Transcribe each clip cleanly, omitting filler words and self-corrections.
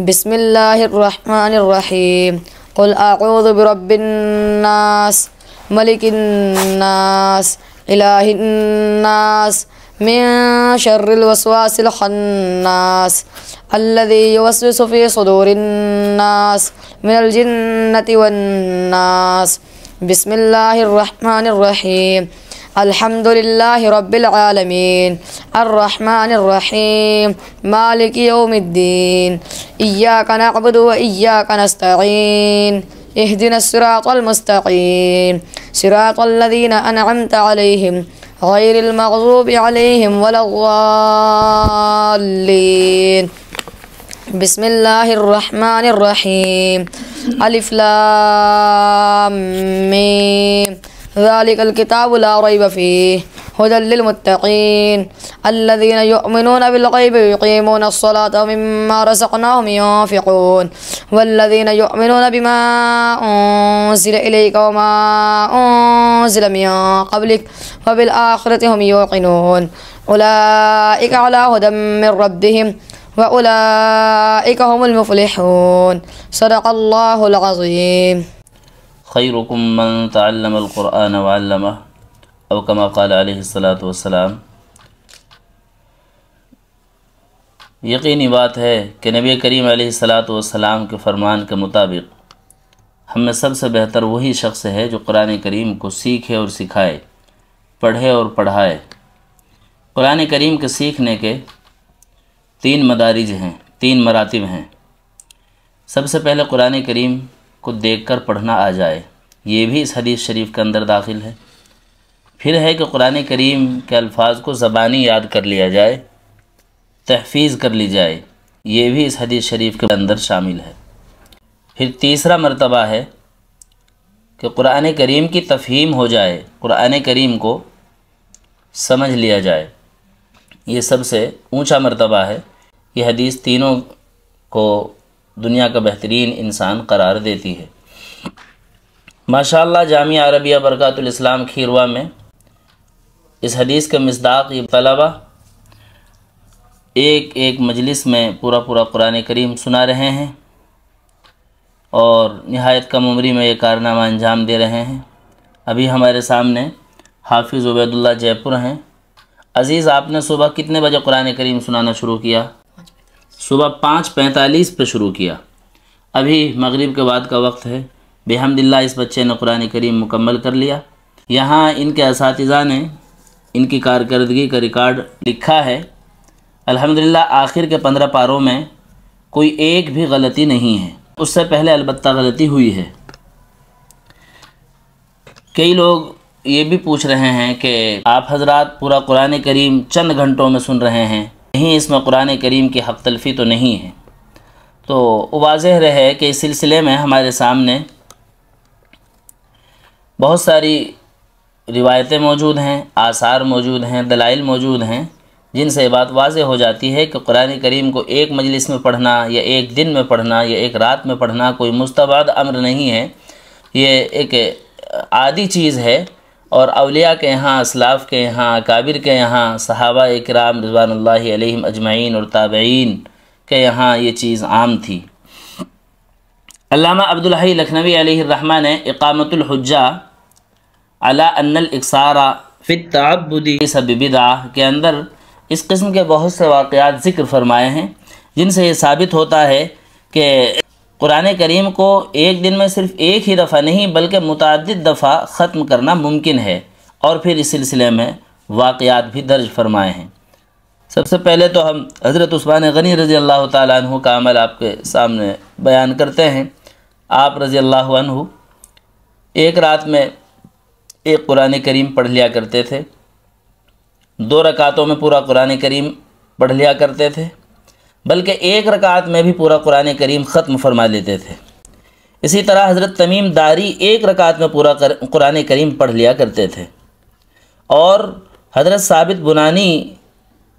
بسم اللہ الرحمن الرحیم قل اعوذ برب الناس ملک الناس الہ الناس من شر الوسواس الخناس الذي يوسوس في صدور الناس من الجنة والناس بسم اللہ الرحمن الرحیم الحمد للہ رب العالمین الرحمن الرحیم مالک یوم الدین ایاک نعبد و ایاک نستعین اہدنا الصراط المستقیم صراط الذین انعمت علیہم غیر المغضوب علیہم ولا الضالین بسم اللہ الرحمن الرحیم الف لام میم ذلك الكتاب لا ريب فيه هدى للمتقين الذين يؤمنون بالغيب ويقيمون الصلاة ومما رزقناهم ينفقون والذين يؤمنون بما أنزل إليك وما أنزل من قبلك وبالآخرة هم يوقنون أولئك على هدى من ربهم وأولئك هم المفلحون صدق الله العظيم خیرکم من تعلم القرآن وعلمہ او کما قال علیہ الصلاۃ والسلام۔ یقینی بات ہے کہ نبی کریم علیہ الصلاۃ والسلام کے فرمان کے مطابق ہم میں سب سے بہتر وہی شخص ہے جو قرآن کریم کو سیکھے اور سکھائے، پڑھے اور پڑھائے۔ قرآن کریم کے سیکھنے کے 3 مدارج ہیں، 3 مراتب ہیں۔ سب سے پہلے قرآن کریم کو دیکھ کر پڑھنا آ جائے، یہ بھی اس حدیث شریف کے اندر داخل ہے۔ پھر ہے کہ قرآن کریم کے الفاظ کو زبانی یاد کر لیا جائے، تحفیظ کر لی جائے، یہ بھی اس حدیث شریف کے اندر شامل ہے۔ پھر تیسرا مرتبہ ہے کہ قرآن کریم کی تفہیم ہو جائے، قرآن کریم کو سمجھ لیا جائے، یہ سب سے اونچا مرتبہ ہے۔ یہ حدیث تینوں کو دنیا کا بہترین انسان قرار دیتی ہے۔ ماشاءاللہ جامعہ عربیہ برکات الاسلام کھیروا میں اس حدیث کے مصداق یہ طلبہ ایک مجلس میں پورا قرآن کریم سنا رہے ہیں اور نہایت کم عمری میں یہ کارنامہ انجام دے رہے ہیں۔ ابھی ہمارے سامنے حافظ عبید اللہ جے پور ہیں۔ عزیز، آپ نے صبح کتنے بجے قرآن کریم سنانا شروع کیا؟ صبح 5:45 پہ شروع کیا۔ ابھی مغرب کے بعد کا وقت ہے۔ بحمداللہ اس بچے نے قرآن کریم مکمل کر لیا۔ یہاں ان کے اساتذہ نے ان کی کارکردگی کا ریکارڈ لکھا ہے۔ الحمدللہ آخر کے 15 پاروں میں کوئی ایک بھی غلطی نہیں ہے، اس سے پہلے البتہ غلطی ہوئی ہے۔ کئی لوگ یہ بھی پوچھ رہے ہیں کہ آپ حضرات پورا قرآن کریم چند گھنٹوں میں سن رہے ہیں، نہیں اس میں قرآن کریم کی حق تلفی تو نہیں ہے۔ تو واضح رہے کہ اس سلسلے میں ہمارے سامنے بہت ساری روایتیں موجود ہیں، آثار موجود ہیں، دلائل موجود ہیں، جن سے یہ بات واضح ہو جاتی ہے کہ قرآن کریم کو ایک مجلس میں پڑھنا یا ایک دن میں پڑھنا یا ایک رات میں پڑھنا کوئی مستبعد امر نہیں ہے، یہ ایک عادی چیز ہے۔ اور اولیاء کے یہاں، اسلاف کے یہاں، اکابر کے یہاں، صحابہ کرام رضوان اللہ علیہم اجمعین اور تابعین کے یہاں یہ چیز عام تھی۔ علامہ عبدالحی لکھنوی علیہ الرحمہ نے اقامۃ الحجہ علی ان الاکثار فی التعبد سبب بدعہ کے اندر اس قسم کے بہت سے واقعات ذکر فرمائے ہیں، جن سے یہ ثابت ہوتا ہے کہ قرآن کریم کو ایک دن میں صرف ایک ہی دفعہ نہیں بلکہ متعدد دفعہ ختم کرنا ممکن ہے، اور پھر اس سلسلے میں واقعات بھی درج فرمائے ہیں۔ سب سے پہلے تو ہم حضرت عثمان غنی رضی اللہ تعالیٰ عنہ کا عمل آپ کے سامنے بیان کرتے ہیں۔ آپ رضی اللہ عنہ ایک رات میں ایک قرآن کریم پڑھ لیا کرتے تھے، 2 رکعتوں میں پورا قرآن کریم پڑھ لیا کرتے تھے، بلکہ ایک رکعت میں بھی پورا قرآن کریم ختم فرما لیتے تھے۔ اسی طرح حضرت تمیم داری ایک رکعت میں پورا قرآن کریم پڑھ لیا کرتے تھے، اور حضرت ثابت بنانی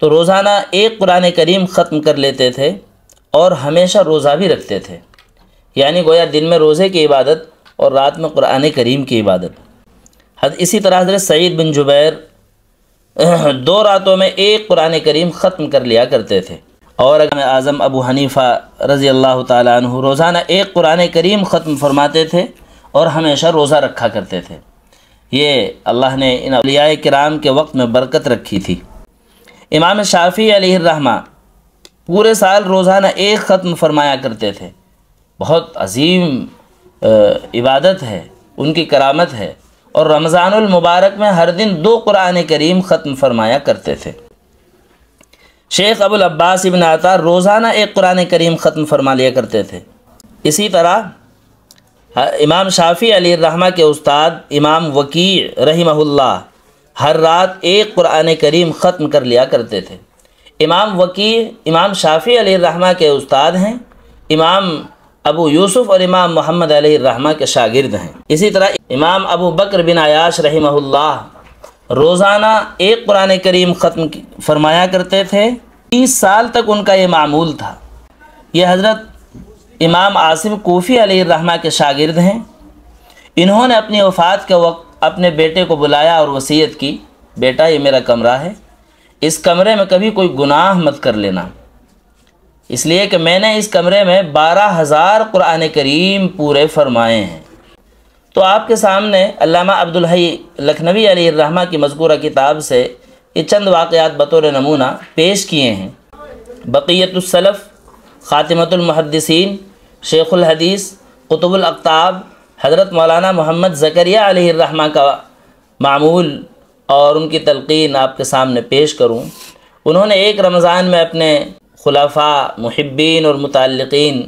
تو روزانہ ایک قرآن کریم ختم کر لیتے تھے اور ہمیشہ روزہ بھی رکھتے تھے، یعنی گویا دن میں روزے کی عبادت اور رات میں قرآن کریم کی عبادت۔ اسی طرح حضرت سعید بن جبیر 2 راتوں میں ایک قرآن کریم ختم کر لیا کرتے تھے، اور امام اعظم ابو حنیفہ رضی اللہ تعالیٰ عنہ روزانہ ایک قرآن کریم ختم فرماتے تھے اور ہمیشہ روزہ رکھا کرتے تھے۔ یہ اللہ نے ان اولیاء کرام کے وقت میں برکت رکھی تھی۔ امام شافعی علیہ الرحمہ پورے سال روزانہ ایک ختم فرمایا کرتے تھے۔ بہت عظیم عبادت ہے، ان کی کرامت ہے، اور رمضان المبارک میں ہر دن 2 قرآن کریم ختم فرمایا کرتے تھے۔ شیخ ابو العباس ابن عطا روزانہ ایک قرآن کریم ختم فرما لیا کرتے تھے۔ اسی طرح امام شافعی علیہ الرحمہ کے استاد امام وکیع رحمہ اللہ ہر رات ایک قرآن کریم ختم کر لیا کرتے تھے۔ امام وکیع امام شافعی علیہ الرحمہ کے استاد ہیں، امام ابو یوسف اور امام محمد علیہ الرحمہ کے شاگرد ہیں۔ اسی طرح امام ابو بکر بن عیاش رحمہ اللہ روزانہ ایک قرآن کریم ختم فرمایا کرتے تھے۔ 30 سال تک ان کا یہ معمول تھا۔ یہ حضرت امام عاصم کوفی علیہ الرحمہ کے شاگرد ہیں۔ انہوں نے اپنی وفات کے وقت اپنے بیٹے کو بلایا اور وصیت کی، بیٹا یہ میرا کمرہ ہے، اس کمرے میں کبھی کوئی گناہ مت کر لینا، اس لیے کہ میں نے اس کمرے میں 12,000 قرآن کریم پورے فرمائے ہیں۔ تو آپ کے سامنے علامہ عبدالحی لکھنوی علیہ الرحمہ کی مذکورہ کتاب سے یہ چند واقعات بطور نمونہ پیش کیے ہیں۔ بقیت السلف، خاتمۃ المحدثین، شیخ الحدیث، قطب الاقطاب حضرت مولانا محمد زکریا علیہ الرحمہ کا معمول اور ان کی تلقین آپ کے سامنے پیش کروں۔ انہوں نے ایک رمضان میں اپنے خلفاء، محبین اور متعلقین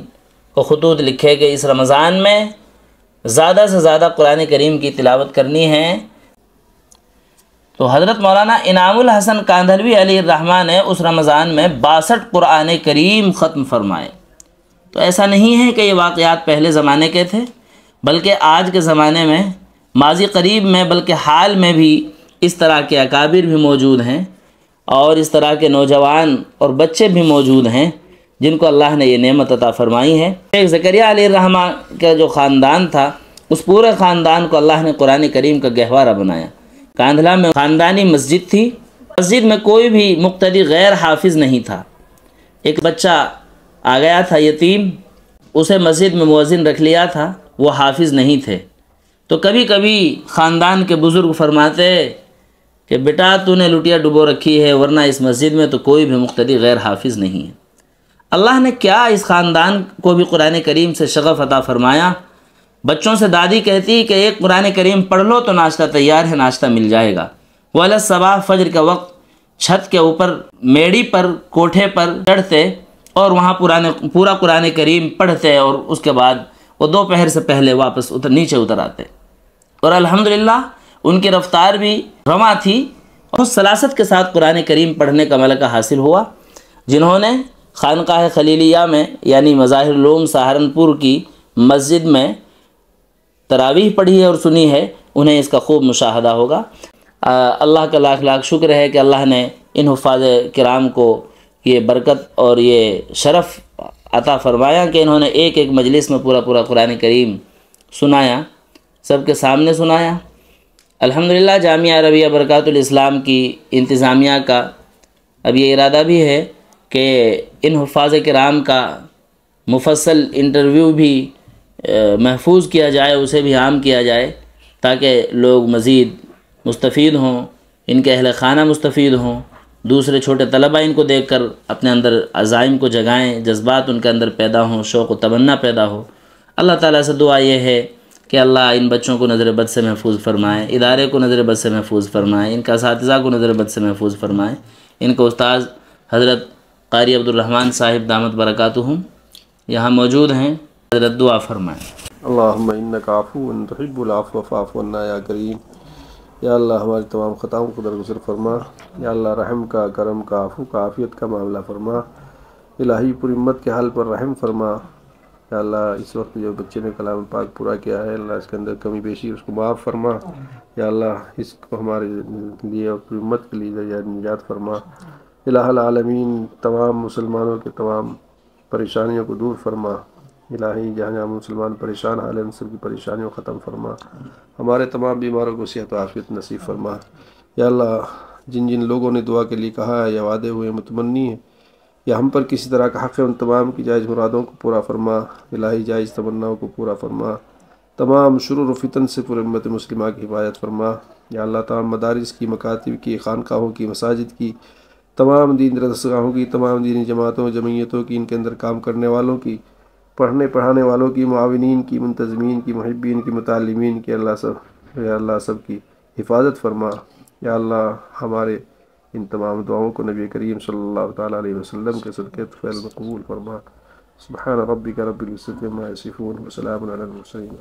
کو خطوط لکھے کہ اس رمضان میں زیادہ سے زیادہ قرآن کریم کی تلاوت کرنی ہے۔ تو حضرت مولانا انعام الحسن کاندھلوی علیہ الرحمہ نے اس رمضان میں 62 قرآن کریم ختم فرمائے۔ تو ایسا نہیں ہے کہ یہ واقعات پہلے زمانے کے تھے، بلکہ آج کے زمانے میں، ماضی قریب میں، بلکہ حال میں بھی اس طرح کے اکابر بھی موجود ہیں اور اس طرح کے نوجوان اور بچے بھی موجود ہیں جن کو اللہ نے یہ نعمت عطا فرمائی ہے۔ شیخ زکریا علیہ الرحمہ کا جو خاندان تھا، اس پورے خاندان کو اللہ نے قرآن کریم کا گہوارہ بنایا۔ کاندھلا میں خاندانی مسجد تھی، مسجد میں کوئی بھی مقتدی غیر حافظ نہیں تھا۔ ایک بچہ آ گیا تھا یتیم، اسے مسجد میں مؤذن رکھ لیا تھا، وہ حافظ نہیں تھے۔ تو کبھی کبھی خاندان کے بزرگ فرماتے کہ بیٹا تو نے لٹیا ڈبو رکھی ہے، ورنہ اس مسجد میں تو کوئی بھی مقتدی غیر حافظ نہیں ہے۔ اللہ نے کیا اس خاندان کو بھی قرآن کریم سے شغف عطا فرمایا۔ بچوں سے دادی کہتی کہ ایک قرآن کریم پڑھ لو تو ناشتہ تیار ہے، ناشتہ مل جائے گا۔ وہ الصباح فجر کا وقت چھت کے اوپر میڑی پر کوٹھے پر چڑھتے اور وہاں پورا قرآن کریم پڑھتے، اور اس کے بعد وہ دوپہر سے پہلے واپس نیچے اتر آتے، اور الحمدللہ ان کی رفتار بھی رواں تھی اور سلاست کے ساتھ قرآن کریم پڑھنے کا ملکہ حاصل ہوا۔ جنہوں نے خانقاہ خلیلیہ میں یعنی مظاہر العلوم سہارنپور کی مسجد میں تراویح پڑھی ہے اور سنی ہے، انہیں اس کا خوب مشاہدہ ہوگا۔ اللہ کا لاکھ لاکھ شکر ہے کہ اللہ نے ان حفاظ کرام کو یہ برکت اور یہ شرف عطا فرمایا کہ انہوں نے ایک ایک مجلس میں پورا قرآن کریم سنایا، سب کے سامنے سنایا۔ الحمدللہ جامعہ عربیہ برکات الاسلام کی انتظامیہ کا اب یہ ارادہ بھی ہے کہ ان حفاظ کرام کا مفصل انٹرویو بھی محفوظ کیا جائے، اسے بھی عام کیا جائے تاکہ لوگ مزید مستفید ہوں، ان کے اہل خانہ مستفید ہوں، دوسرے چھوٹے طلبہ ان کو دیکھ کر اپنے اندر عزائم کو جگائیں، جذبات ان کے اندر پیدا ہوں، شوق و تمنا پیدا ہو۔ اللہ تعالیٰ سے دعا یہ ہے کہ اللہ ان بچوں کو نظر بد سے محفوظ فرمائے، ادارے کو نظر بد سے محفوظ فرمائے، ان کا اساتذہ کو نظر بد سے محفوظ فرمائے، ان کو استاذ حضرت قاری عبدالرحمن صاحب دامت برکاتہم یہاں موجود ہیں، حضرت دعا فرمائیں۔ اللہم انک عفو تحب العفو فاعف عنا یا کریم۔ یا اللہ ہماری تمام خطاؤں کو درگزر فرما، یا اللہ رحم کا، کرم کا، عفو کا، عافیت کا معاملہ فرما۔ الہی پوری امت کے حال پر رحم فرما۔ یا اللہ اس وقت جو بچے نے کلام پاک پورا کیا ہے، اللہ اس کے اندر کمی بیشی اس کو معاف فرما۔ یا اللہ اس کو ہمارے لیے اور پوری امت کے لیے ذریعہ نجات فرما۔ الہ العالمین تمام مسلمانوں کے تمام پریشانیوں کو دور فرما۔ الہی جہاں جہاں مسلمان پریشان حال ان سب کی پریشانیوں ختم فرما، ہمارے تمام بیماروں کو صحت و عافیت نصیب فرما۔ یا اللہ جن جن لوگوں نے دعا کے لیے کہا ہے یا وعدے ہوئے متمنی ہیں، یا ہم پر کسی طرح کا حق ہے، ان تمام کی جائز مرادوں کو پورا فرما، الہی جائز تمناؤں کو پورا فرما، تمام شرور و فتن سے پورے امت مسلمہ کی حفاظت فرما۔ یا اللہ تمام مدارس کی، مکاتب کی، خانقاہوں کی، مساجد کی، تمام دین درسگاہوں کی، تمام دینی جماعتوں جمعیتوں کی، ان کے اندر کام کرنے والوں کی، پڑھنے پڑھانے والوں کی، معاونین کی، منتظمین کی، محبین کی، متعلمین کی، یا اللہ سب کی حفاظت فرما۔ یا اللہ ہمارے ان تمام دعاؤں کو نبی کریم صلی اللہ تعالیٰ علیہ وسلم کے صدقے فعل قبول فرما۔ سبحان ربک رب العزت عما یصفون وسلام علی المرسلین۔